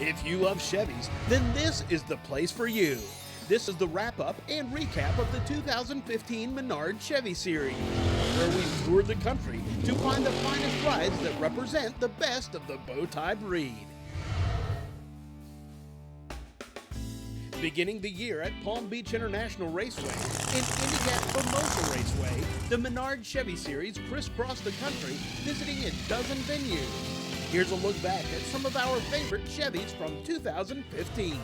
If you love Chevys, then this is the place for you. This is the wrap-up and recap of the 2015 Menards Chevy Series, where we toured the country to find the finest rides that represent the best of the bow-tie breed. Beginning the year at Palm Beach International Raceway and Indiana Formosa Raceway, the Menards Chevy Series crisscrossed the country, visiting a dozen venues. Here's a look back at some of our favorite Chevys from 2015.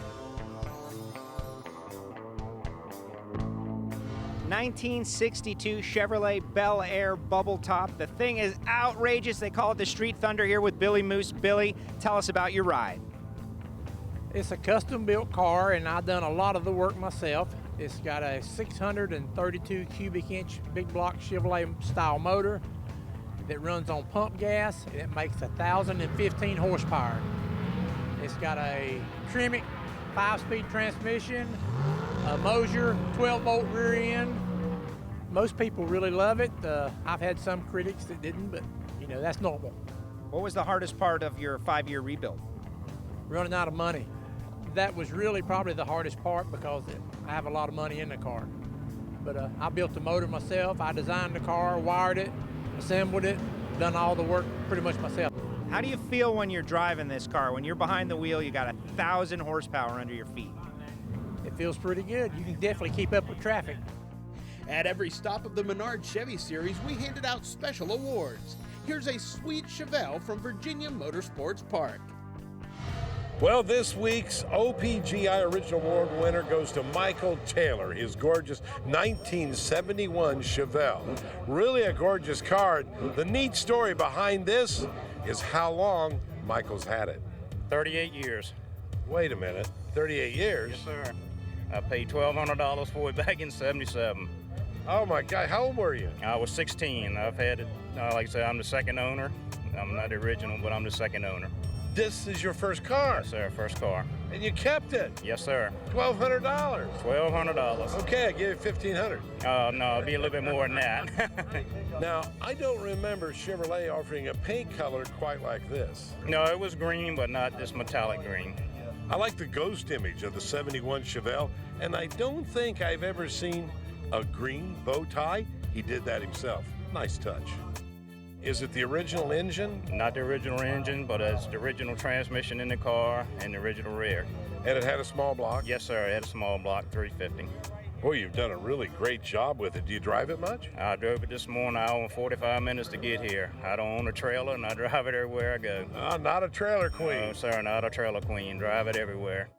1962 Chevrolet Bel Air Bubble Top. The thing is outrageous. They call it the Street Thunder here with Billy Moose. Billy, tell us about your ride. It's a custom-built car, and I've done a lot of the work myself. It's got a 632 cubic inch big block Chevrolet style motor that runs on pump gas, and it makes 1,015 horsepower. It's got a Tremec 5-speed transmission, a Mosier 12-volt rear end. Most people really love it. I've had some critics that didn't, but you know, that's normal. What was the hardest part of your 5-year rebuild? Running out of money. That was really probably the hardest part because I have a lot of money in the car. But I built the motor myself. I designed the car, wired it, assembled it, done all the work pretty much myself. How do you feel when you're driving this car? When you're behind the wheel, you got 1,000 horsepower under your feet. It feels pretty good. You can definitely keep up with traffic. At every stop of the Menards Chevy Series, we handed out special awards. Here's a sweet Chevelle from Virginia Motorsports Park. Well, this week's OPGI Original Award winner goes to Michael Taylor, his gorgeous 1971 Chevelle. Really a gorgeous car. The neat story behind this is how long Michael's had it. 38 years. Wait a minute, 38 years? Yes, sir. I paid $1,200 for it back in '77. Oh my God, how old were you? I was 16. I've had it, like I said, I'm the second owner. I'm not the original, but I'm the second owner. This is your first car? Yes, sir, first car. And you kept it? Yes, sir. $1,200? $1,200. Okay, I give you $1,500. No, it'd be a little bit more than that. Now, I don't remember Chevrolet offering a paint color quite like this. No, it was green, but not this metallic green. I like the ghost image of the '71 Chevelle, and I don't think I've ever seen a green bow tie. He did that himself. Nice touch. Is it the original engine? Not the original engine, but it's the original transmission in the car and the original rear. And it had a small block? Yes, sir. It had a small block, 350. Boy, you've done a really great job with it. Do you drive it much? I drove it this morning, an hour and 45 minutes to get here. I don't own a trailer, and I drive it everywhere I go. Not a trailer queen. No, sir, not a trailer queen. Drive it everywhere.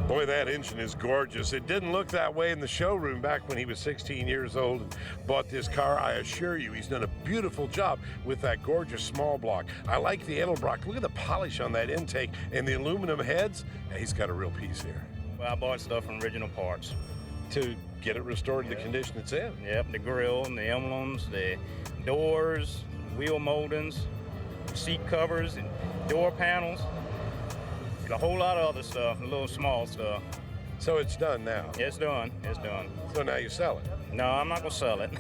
Boy, that engine is gorgeous. It didn't look that way in the showroom back when he was 16 years old and bought this car. I assure you, he's done a beautiful job with that gorgeous small block. I like the Edelbrock. Look at the polish on that intake and the aluminum heads. Yeah, he's got a real piece here. Well, I bought stuff from original parts. To get it restored to the condition it's in. Yep, the grill and the emblems, the doors, wheel moldings, seat covers, and door panels. A whole lot of other stuff, a little small stuff. So it's done now? It's done, it's done. So now you sell it? No, I'm not gonna sell it.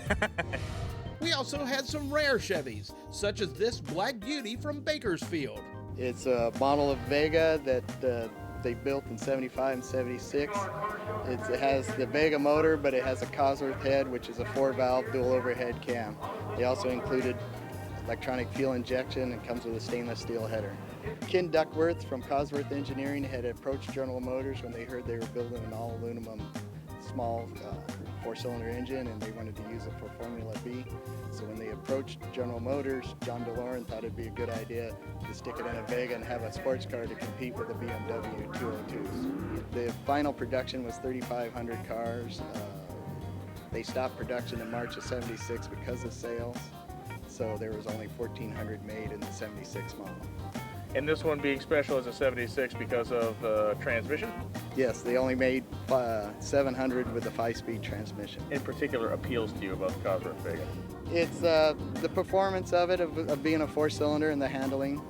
We also had some rare Chevys, such as this Black Beauty from Bakersfield. It's a model of Vega that they built in '75 and '76. It has the Vega motor, but it has a Cosworth head, which is a 4-valve dual overhead cam. They also included electronic fuel injection and comes with a stainless steel header. Ken Duckworth from Cosworth Engineering had approached General Motors when they heard they were building an all-aluminum small 4-cylinder engine, and they wanted to use it for Formula B. So when they approached General Motors, John DeLorean thought it'd be a good idea to stick it in a Vega and have a sports car to compete with the BMW 202s. The final production was 3,500 cars. They stopped production in March of '76 because of sales. So there was only 1,400 made in the '76 model. And this one being special as a '76 because of transmission? Yes, they only made 700 with the 5-speed transmission. In particular appeals to you about the Cosworth Vega? It's the performance of it, of being a 4-cylinder, and the handling.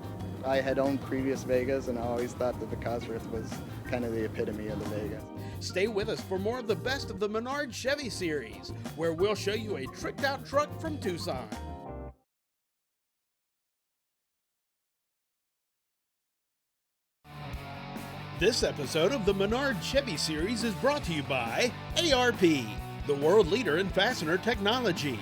I had owned previous Vegas, and I always thought that the Cosworth was kind of the epitome of the Vega. Stay with us for more of the best of the Menards Chevy Series, where we'll show you a tricked-out truck from Tucson. This episode of the Menards Chevy series is brought to you by ARP, the world leader in fastener technology.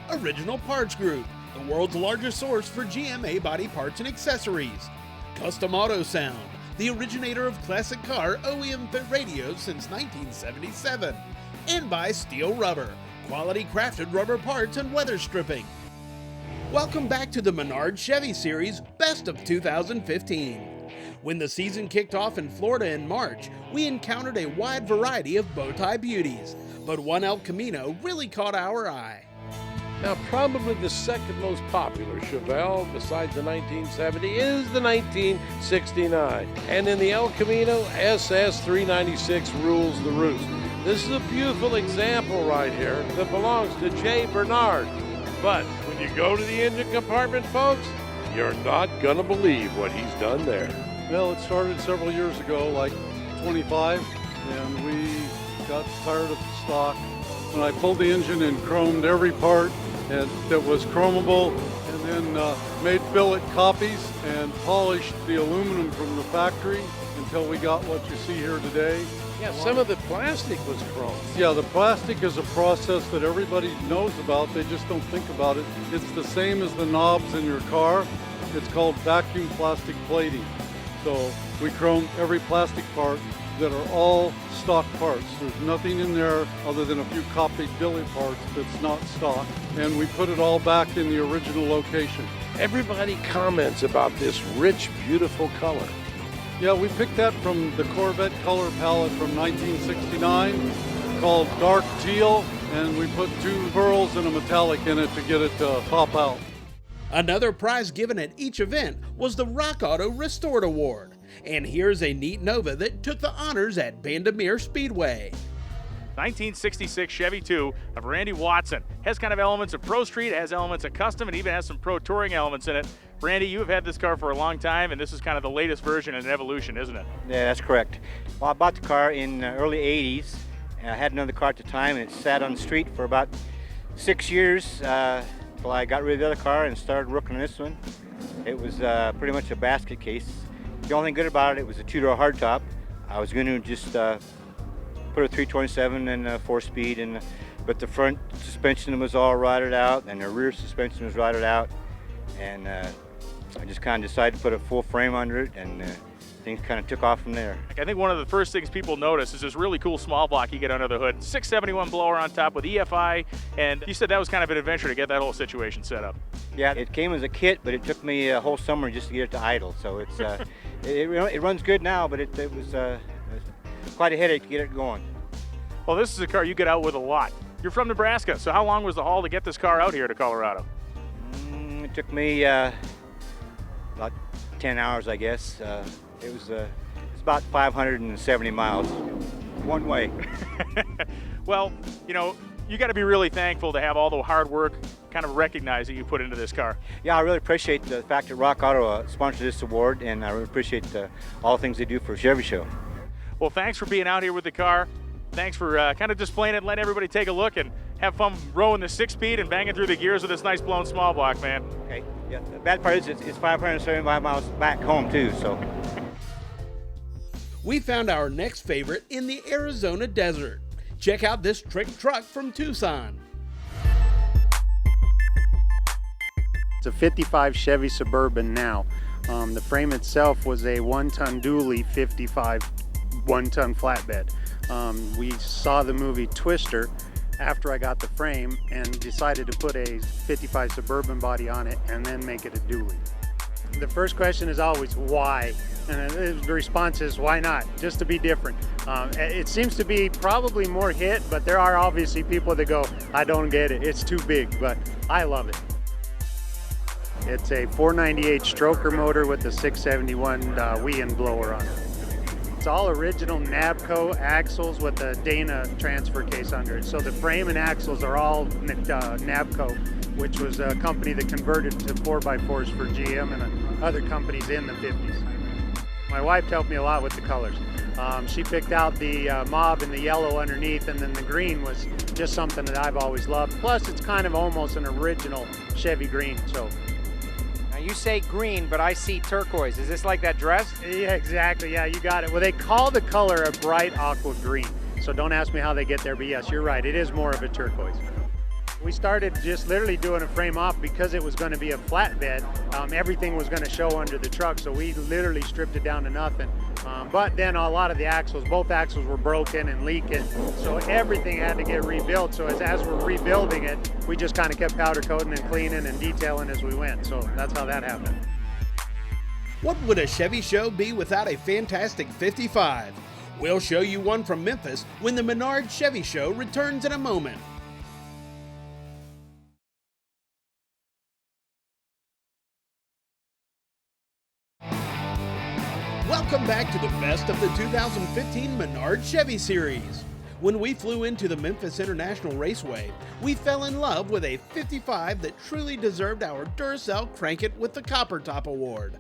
Original Parts Group, the world's largest source for GMA body parts and accessories. Custom Auto Sound, the originator of classic car OEM fit radios since 1977. And by Steel Rubber, quality crafted rubber parts and weather stripping. Welcome back to the Menards Chevy series, Best of 2015. When the season kicked off in Florida in March, we encountered a wide variety of bow-tie beauties, but one El Camino really caught our eye. Now, probably the second most popular Chevelle, besides the 1970, is the 1969. And in the El Camino, SS 396 rules the roost. This is a beautiful example right here that belongs to Jay Bernard. But when you go to the engine compartment, folks, you're not going to believe what he's done there. Well, it started several years ago, like 25, and we got tired of the stock. When I pulled the engine and chromed every part that was chromable, and then made billet copies and polished the aluminum from the factory until we got what you see here today. Yeah, some of the plastic was chrome. Yeah, the plastic is a process that everybody knows about. They just don't think about it. It's the same as the knobs in your car. It's called vacuum plastic plating. So we chrome every plastic part that are all stock parts. There's nothing in there other than a few copied billet parts that's not stock. And we put it all back in the original location. Everybody comments about this rich, beautiful color. Yeah, we picked that from the Corvette color palette from 1969 called Dark Teal, and we put two pearls and a metallic in it to get it to pop out. Another prize given at each event was the Rock Auto Restored Award. And here's a neat Nova that took the honors at Bandimere Speedway. 1966 Chevy 2 of Randy Watson. Has kind of elements of Pro Street, has elements of custom, and even has some Pro Touring elements in it. Randy, you have had this car for a long time, and this is kind of the latest version in evolution, isn't it? Yeah, that's correct. Well, I bought the car in the early 80s, and I had another car at the time, and it sat on the street for about 6 years. Well, I got rid of the other car and started working on this one. It was pretty much a basket case. The only thing good about it, it was a two-door hardtop. I was going to just put a 327 and a 4-speed, but the front suspension was all rotted out, and the rear suspension was rotted out, and I just kind of decided to put a full frame under it, and things kind of took off from there. I think one of the first things people notice is this really cool small block you get under the hood. 671 blower on top with EFI, and you said that was kind of an adventure to get that whole situation set up. Yeah, it came as a kit, but it took me a whole summer just to get it to idle. So it's it runs good now, but it was quite a headache to get it going. Well, this is a car you get out with a lot. You're from Nebraska, so how long was the haul to get this car out here to Colorado? It took me about 10 hours, I guess. It's about 570 miles one way. Well, you know, you got to be really thankful to have all the hard work kind of recognized that you put into this car. Yeah, I really appreciate the fact that Rock Auto sponsored this award, and I really appreciate all the things they do for Chevy Show. Well, thanks for being out here with the car. Thanks for kind of displaying it and letting everybody take a look and have fun rowing the 6-speed and banging through the gears with this nice blown small block, man. Okay, yeah, the bad part is it's 575 miles back home too, so. We found our next favorite in the Arizona desert. Check out this trick truck from Tucson. It's a 55 Chevy Suburban now. The frame itself was a 1-ton dually 55 1-ton flatbed. We saw the movie Twister after I got the frame and decided to put a 55 Suburban body on it and then make it a dually. The first question is always why, and the response is why not, just to be different. It seems to be probably more hit, but there are obviously people that go, I don't get it, it's too big, but I love it. It's a 498 stroker motor with a 671 Wien blower on it. It's all original Nabco axles with a Dana transfer case under it. So the frame and axles are all Nabco, which was a company that converted to 4x4s for GM and other companies in the 50s. My wife helped me a lot with the colors. She picked out the mauve and the yellow underneath, and then the green was just something that I've always loved. Plus, it's kind of almost an original Chevy green. So Now You say green, but I see turquoise. Is this like that dress? Yeah, exactly. Yeah, you got it. Well, they call the color a bright aqua green. So don't ask me how they get there, but yes, you're right. It is more of a turquoise. We started just literally doing a frame off because it was going to be a flatbed. Everything was going to show under the truck, so we literally stripped it down to nothing. But then a lot of the axles, both axles were broken and leaking, so everything had to get rebuilt. So as we're rebuilding it, we just kind of kept powder coating and cleaning and detailing as we went. So that's how that happened. What would a Chevy show be without a fantastic 55? We'll show you one from Memphis when the Menards Chevy Show returns in a moment. Welcome back to the best of the 2015 Menards Chevy Series. When we flew into the Memphis International Raceway, we fell in love with a 55 that truly deserved our Duracell Crank It with the Copper Top Award.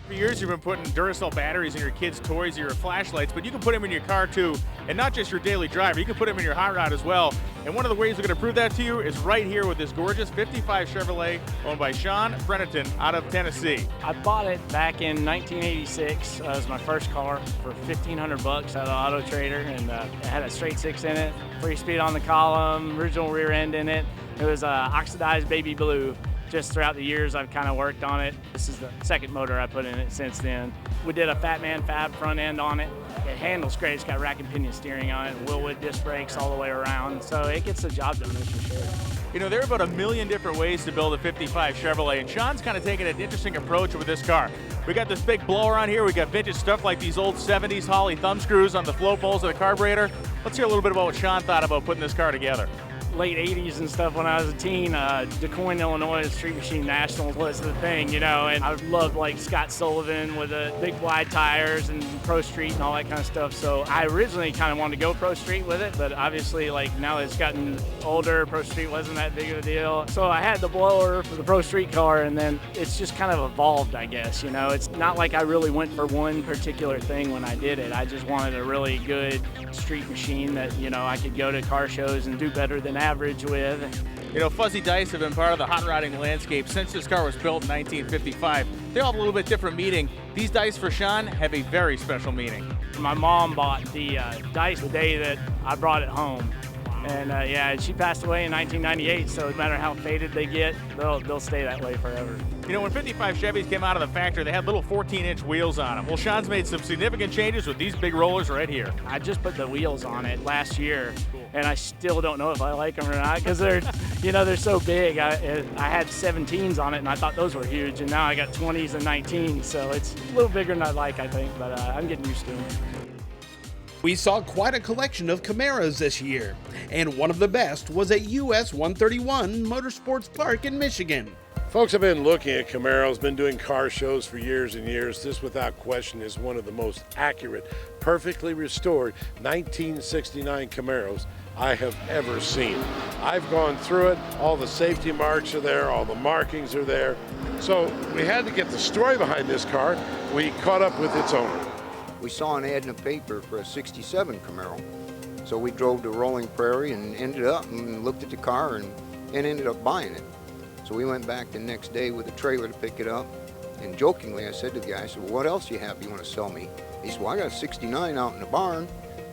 For years you've been putting Duracell batteries in your kids' toys or your flashlights, but you can put them in your car too, and not just your daily driver, you can put them in your hot rod as well. And one of the ways we're going to prove that to you is right here with this gorgeous 55 Chevrolet owned by Sean Brenneton out of Tennessee. I bought it back in 1986. It was my first car for $1,500 at Auto Trader, and it had a straight six in it, 3-speed on the column, original rear end in it. It was oxidized baby blue. Just throughout the years, I've kind of worked on it. This is the second motor I put in it since then. We did a Fat Man Fab front end on it. It handles great. It's got rack and pinion steering on it, Willwood disc brakes all the way around. So it gets the job done, that's for sure. You know, there are about a million different ways to build a 55 Chevrolet, and Sean's kind of taking an interesting approach with this car. We got this big blower on here. We got vintage stuff like these old 70s Holley thumb screws on the flow poles of the carburetor. Let's hear a little bit about what Sean thought about putting this car together. Late 80s and stuff when I was a teen, DeCoin, Illinois, Street Machine Nationals was the thing, you know, and I loved like Scott Sullivan with the big wide tires and Pro Street and all that kind of stuff. So I originally kind of wanted to go Pro Street with it, but obviously like now that it's gotten older, Pro Street wasn't that big of a deal. So I had the blower for the Pro Street car, and then it's just kind of evolved, I guess, you know. It's not like I really went for one particular thing when I did it. I just wanted a really good street machine that, you know, I could go to car shows and do better than average with. You know, fuzzy dice have been part of the hot rodding landscape since this car was built in 1955. They all have a little bit different meaning. These dice for Sean have a very special meaning. My mom bought the dice the day that I brought it home. And yeah, she passed away in 1998, so no matter how faded they get, they'll stay that way forever. You know, when 55 Chevys came out of the factory, they had little 14-inch wheels on them. Well, Sean's made some significant changes with these big rollers right here. I just put the wheels on it last year, and I still don't know if I like them or not because they're, you know, they're so big. I had 17s on it, and I thought those were huge, and now I got 20s and 19s, so it's a little bigger than I like, I think, but I'm getting used to them. We saw quite a collection of Camaros this year, and one of the best was at US 131 Motorsports Park in Michigan. Folks have been looking at Camaros, been doing car shows for years and years. This, without question, is one of the most accurate, perfectly restored 1969 Camaros I have ever seen. I've gone through it. All the safety marks are there. All the markings are there. So we had to get the story behind this car. We caught up with its owner. We saw an ad in the paper for a 67 Camaro. So we drove to Rolling Prairie and ended up and looked at the car and ended up buying it. So we went back the next day with a trailer to pick it up. And jokingly, I said to the guy, I said, well, what else do you have you want to sell me? He said, well, I got a 69 out in the barn.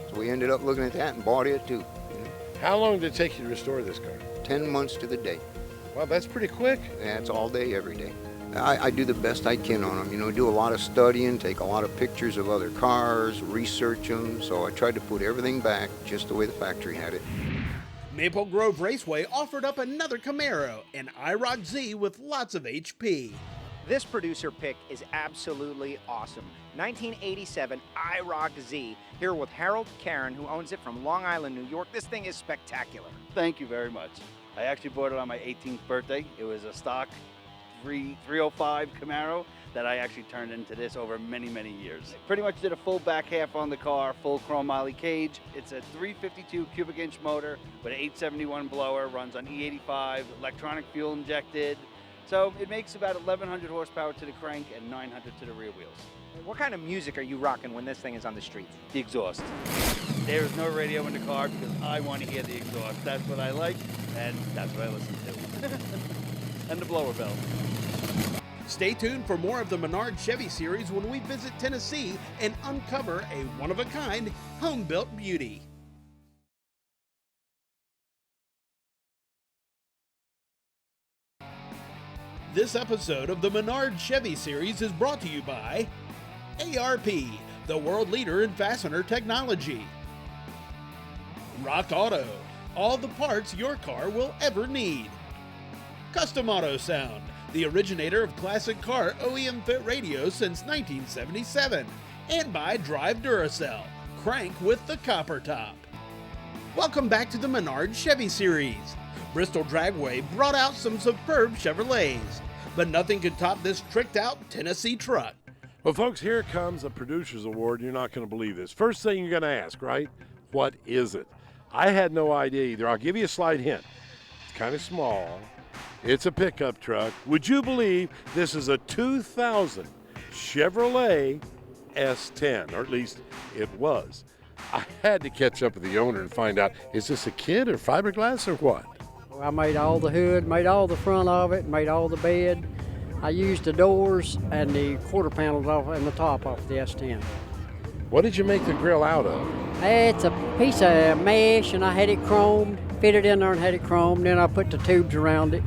So we ended up looking at that and bought it too. How long did it take you to restore this car? 10 months to the day. Wow, that's pretty quick. Yeah, it's all day, every day. I do the best I can on them, you know, do a lot of studying, take a lot of pictures of other cars, research them, so I tried to put everything back just the way the factory had it. Maple Grove Raceway offered up another Camaro, an IROC Z with lots of HP. This producer pick is absolutely awesome. 1987 IROC Z, here with Harold Karen, who owns it from Long Island, New York. This thing is spectacular. Thank you very much. I actually bought it on my 18th birthday. It was a stock 305 Camaro that I actually turned into this over many, many years. Pretty much did a full back half on the car, full chrome moly cage. It's a 352 cubic inch motor with an 871 blower, runs on E85, electronic fuel injected. So it makes about 1,100 horsepower to the crank and 900 to the rear wheels. What kind of music are you rocking when this thing is on the street? The exhaust. There is no radio in the car because I want to hear the exhaust. That's what I like, and that's what I listen to. And the blower bell. Stay tuned for more of the Menards Chevy series when we visit Tennessee and uncover a one-of-a-kind home-built beauty. This episode of the Menards Chevy series is brought to you by ARP, the world leader in fastener technology. Rock Auto, all the parts your car will ever need. Custom Auto Sound, the originator of classic car OEM fit radios since 1977. And by Drive Duracell, crank with the copper top. Welcome back to the Menards Chevy series. Bristol Dragway brought out some superb Chevrolets, but nothing could top this tricked-out Tennessee truck. Well, folks, here comes a Producer's Award. You're not going to believe this. First thing you're going to ask, right? What is it? I had no idea either. I'll give you a slight hint. It's kind of small. It's a pickup truck. Would you believe this is a 2000 Chevrolet S10, or at least it was. I had to catch up with the owner and find out, is this a kit or fiberglass or what? I made all the hood, made all the front of it, made all the bed. I used the doors and the quarter panels off and the top off the S10. What did you make the grill out of? It's a piece of mesh, and I had it chromed, fitted in there and had it chromed, then I put the tubes around it.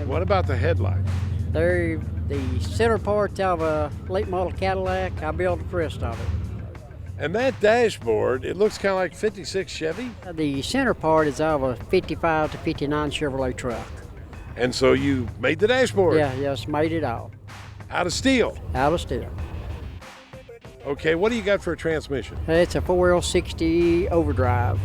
What about the headlights? They're the center parts of a late model Cadillac. I built the rest of it. And that dashboard, it looks kind of like 56 Chevy? The center part is of a 55 to 59 Chevrolet truck. And so you made the dashboard? Yeah, yes, made it all. Out of steel? Out of steel. Okay, what do you got for a transmission? It's a 4L60 overdrive.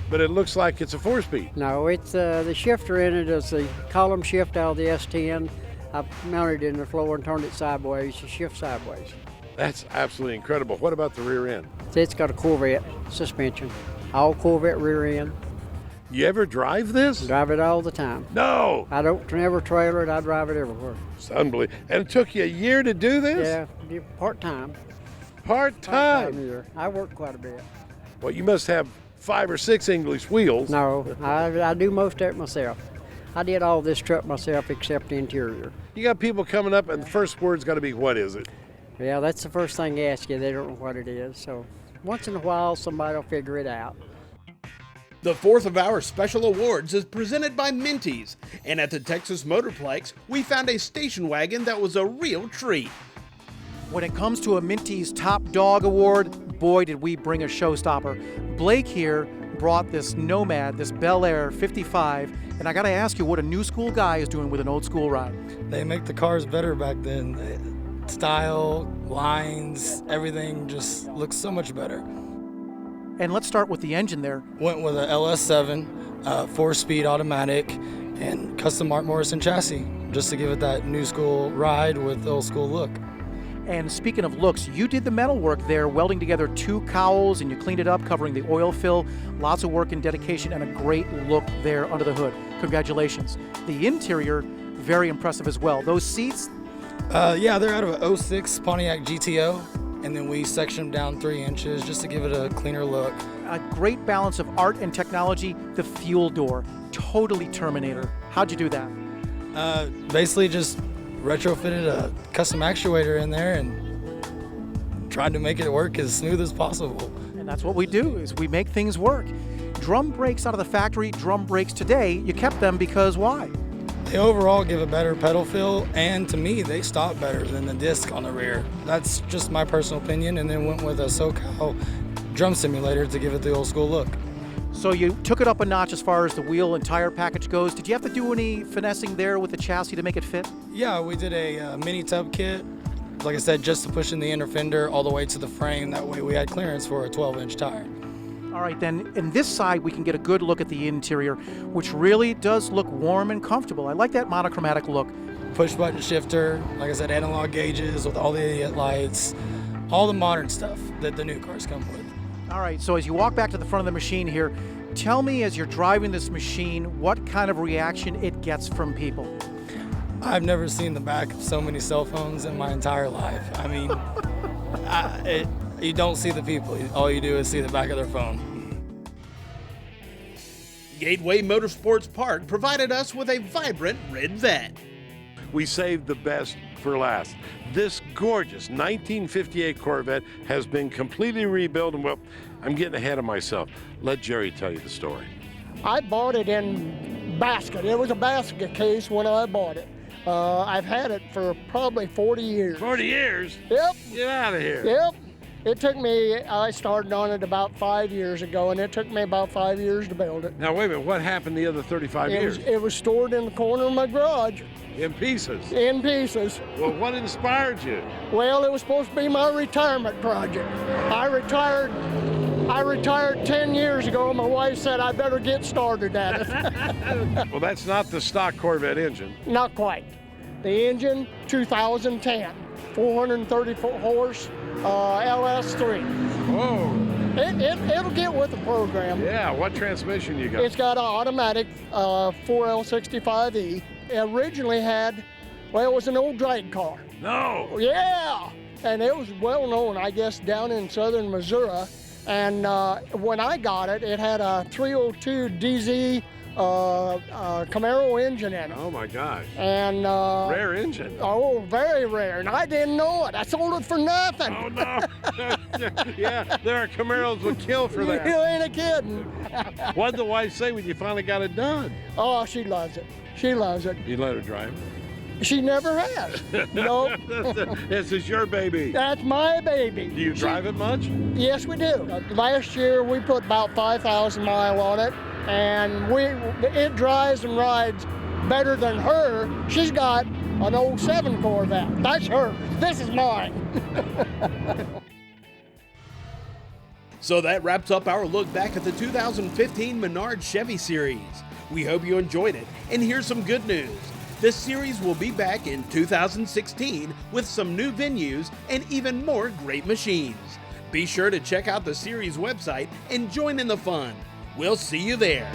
But it looks like it's a 4-speed. No, it's the shifter in it is the column shift out of the S10. I mounted it in the floor and turned it sideways to shift sideways. That's absolutely incredible. What about the rear end? It's got a Corvette suspension, all Corvette rear end. You ever drive this? Drive it all the time. No! I don't never trailer it, I drive it everywhere. It's unbelievable. And it took you a year to do this? Yeah, part-time. Part-time? Year. I work quite a bit. Well, you must have 5 or 6 English wheels. No, I do most of it myself. I did all this truck myself except the interior. You got people coming up and the first word's got to be, what is it? Yeah, that's the first thing they ask you. They don't know what it is. So once in a while, somebody will figure it out. The fourth of our special awards is presented by Minties. And at the Texas Motorplex, we found a station wagon that was a real treat. When it comes to a Minties Top Dog Award, boy, did we bring a showstopper. Blake here brought this Nomad, this Bel Air 55, and I gotta ask you what a new school guy is doing with an old school ride. They make the cars better back then. Style, lines, everything just looks so much better. And let's start with the engine there. Went with a LS7, 4-speed automatic, and custom Mark Morrison chassis, just to give it that new school ride with the old school look. And speaking of looks, you did the metal work there, welding together 2 cowls, and you cleaned it up, covering the oil fill. Lots of work and dedication, and a great look there under the hood. Congratulations. The interior, very impressive as well. Those seats? Yeah, they're out of a 06 Pontiac GTO, and then we sectioned them down 3 inches just to give it a cleaner look. A great balance of art and technology. The fuel door, totally Terminator. How'd you do that? Basically just retrofitted a custom actuator in there and tried to make it work as smooth as possible. And that's what we do, is we make things work. Drum brakes out of the factory, drum brakes today, you kept them because why? They overall give a better pedal feel, and to me, they stop better than the disc on the rear. That's just my personal opinion, and then went with a SoCal drum simulator to give it the old school look. So you took it up a notch as far as the wheel and tire package goes. Did you have to do any finessing there with the chassis to make it fit? Yeah, we did a mini tub kit, like I said, just to push in the inner fender all the way to the frame. That way we had clearance for a 12-inch tire. All right, then, in this side, we can get a good look at the interior, which really does look warm and comfortable. I like that monochromatic look. Push-button shifter, like I said, analog gauges with all the idiot lights, all the modern stuff that the new cars come with. All right, so as you walk back to the front of the machine here, tell me as you're driving this machine what kind of reaction it gets from people. I've never seen the back of so many cell phones in my entire life. I mean, you don't see the people. All you do is see the back of their phone. Gateway Motorsports Park provided us with a vibrant red vet. we saved the best for last. This gorgeous 1958 Corvette has been completely rebuilt, and well, I'm getting ahead of myself. Let Jerry tell you the story. I bought it in basket. It was a basket case when I bought it. I've had it for probably 40 years. 40 years? Yep. Get out of here. Yep. It took me, I started on it about 5 years ago, and it took me about 5 years to build it. Now, wait a minute. What happened the other 35 years? It was stored in the corner of my garage. In pieces? In pieces. Well, what inspired you? Well, it was supposed to be my retirement project. I retired 10 years ago. My wife said I better get started at it. Well, that's not the stock Corvette engine. Not quite. The engine, 2010, 434 horse, LS3. Whoa. It'll get with the program. Yeah, what transmission you got? It's got an automatic 4L65E. It originally had, well, it was an old drag car. No. Yeah. And it was well known, I guess, down in southern Missouri. And when I got it, it had a 302 DZ Camaro engine in it. Oh my gosh. And rare engine. Oh, very rare. And I didn't know it. I sold it for nothing. Oh no. Yeah, there are Camaros would kill for that. You ain't a kidding. What did the wife say when you finally got it done? Oh, she loves it. She loves it. You let her drive? She never has. No. This is your baby. That's my baby. Do you drive it much? Yes, we do. Last year we put about 5,000 miles on it, and it drives and rides better than her. She's got an 07 Corvette. That's her. This is mine. So that wraps up our look back at the 2015 Menards Chevy series. We hope you enjoyed it, and here's some good news. This series will be back in 2016 with some new venues and even more great machines. Be sure to check out the series website and join in the fun. We'll see you there.